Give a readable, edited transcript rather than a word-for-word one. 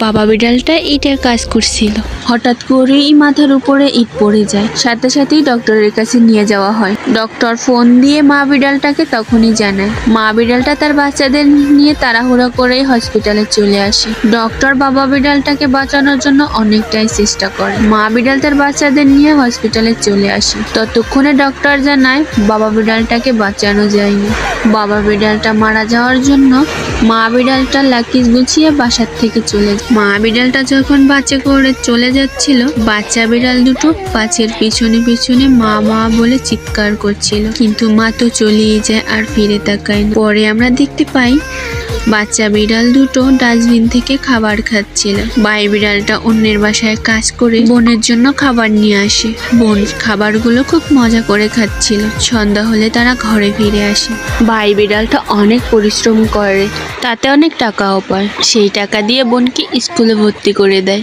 বাবা বিড়ালটা ইটের কাজ করছিল। হঠাৎ করেই মাথার উপরে ইট পড়ে যায়, সাথে সাথেই ডক্টরের কাছে নিয়ে যাওয়া হয়। ডক্টর ফোন দিয়ে মা বিড়ালটাকে তখনই জানায়। মা বিড়ালটা তার বাচ্চাদের নিয়ে তাড়াহুড়ো করেই হসপিটালে চলে আসে। ডক্টর বাবা বিড়ালটাকে বাঁচানোর জন্য অনেকটাই চেষ্টা করে। মা বিড়াল তার বাচ্চাদের নিয়ে হসপিটালে চলে আসে। ততক্ষণে ডক্টর জানায় বাবা বিড়ালটাকে বাঁচানো যায়নি। বাবা বিড়ালটা মারা যাওয়ার জন্য মা বিড়ালটা লাকিজ গুছিয়ে বাসার থেকে চলে যায়। মা বিড়ালটা যখন বাচ্চা করে চলে যাচ্ছিল, বাচ্চা বিড়াল দুটো পাঁচের পিছনে পিছনে মা মা বলে চিৎকার করছিল, কিন্তু মা তো চলেই যায় আর ফিরে তাকায় না। পরে আমরা দেখতে পাই বাচ্চা বিড়াল দুটো ডাস্টবিন থেকে খাবার খাচ্ছিল। ভাই বিড়ালটা অন্যের বাসায় কাজ করে বোনের জন্য খাবার নিয়ে আসে। বোন খাবারগুলো খুব মজা করে খাচ্ছিল। সন্ধ্যা হলে তারা ঘরে ফিরে আসে। ভাই বিড়ালটা অনেক পরিশ্রম করে, তাতে অনেক টাকাও পায়। সেই টাকা দিয়ে বোনকে স্কুলে ভর্তি করে দেয়।